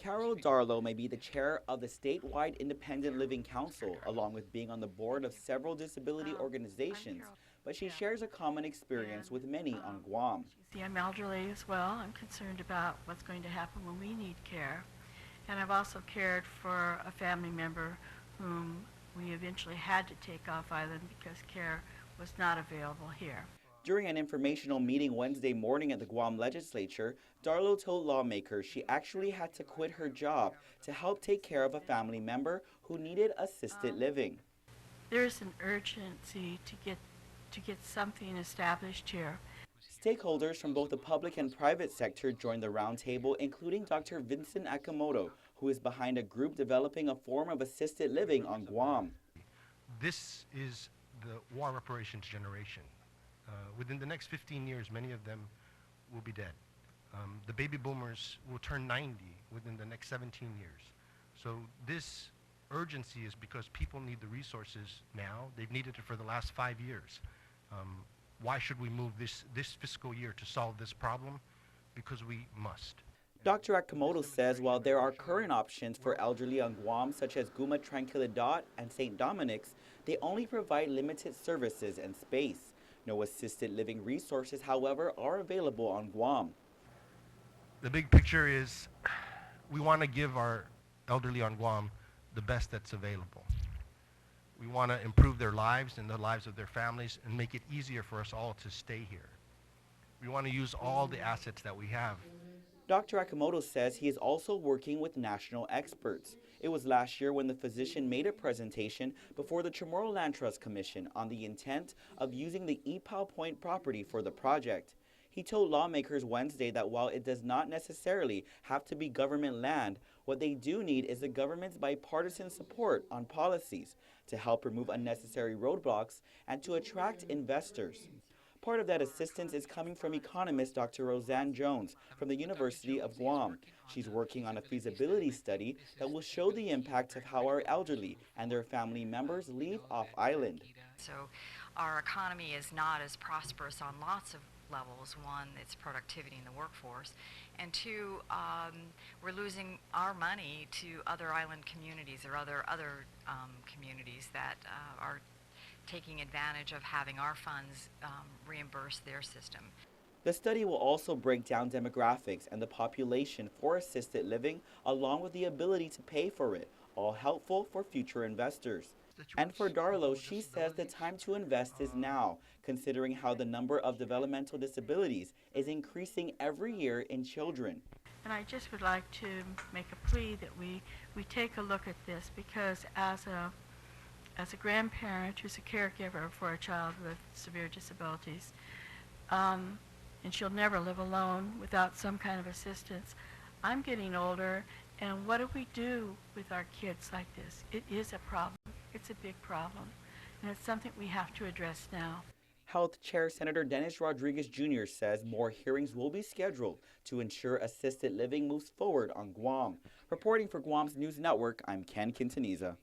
Carol Darlow may be the chair of the statewide Independent Living Council, along with being on the board of several disability organizations, but she shares a common experience with many on Guam. See, I'm elderly as well. I'm concerned about what's going to happen when we need care. And I've also cared for a family member whom we eventually had to take off island because care was not available here. During an informational meeting Wednesday morning at the Guam legislature, Darlow told lawmakers she actually had to quit her job to help take care of a family member who needed assisted living. There's an urgency to get something established here. Stakeholders from both the public and private sector joined the roundtable, including Dr. Vincent Akamoto, who is behind a group developing a form of assisted living on Guam. This is the war reparations generation. Within the next 15 years, many of them will be dead. The baby boomers will turn 90 within the next 17 years. So this urgency is because people need the resources now. They've needed it for the last 5 years. Why should we move this fiscal year to solve this problem? Because we must. Dr. Akamoto says while there are current options for elderly on Guam, such as Guma Tranquilidad and St. Dominic's, they only provide limited services and space. No assisted living resources, however, are available on Guam. The big picture is we want to give our elderly on Guam the best that's available. We want to improve their lives and the lives of their families and make it easier for us all to stay here. We want to use all the assets that we have. Dr. Akamoto says he is also working with national experts. It was last year when the physician made a presentation before the Chamorro Land Trust Commission on the intent of using the Epau Point property for the project. He told lawmakers Wednesday that while it does not necessarily have to be government land, what they do need is the government's bipartisan support on policies to help remove unnecessary roadblocks and to attract investors. Part of that assistance is coming from economist Dr. Roseanne Jones from the University of Guam. She's working on a feasibility study that will show the impact of how our elderly and their family members leave off-island. So our economy is not as prosperous on lots of levels. One, it's productivity in the workforce, and two, we're losing our money to other island communities or other communities that are taking advantage of having our funds reimburse their system. The study will also break down demographics and the population for assisted living, along with the ability to pay for it, all helpful for future investors. And for Darlow, she says the time to invest is now, considering how the number of developmental disabilities is increasing every year in children. And I just would like to make a plea that we take a look at this, because as a grandparent who's a caregiver for a child with severe disabilities, and she'll never live alone without some kind of assistance. I'm getting older, and what do we do with our kids like this? It is a problem. It's a big problem, and it's something we have to address now. Health Chair Senator Dennis Rodriguez Jr. says more hearings will be scheduled to ensure assisted living moves forward on Guam. Reporting for Guam's News Network, I'm Ken Quintanilla.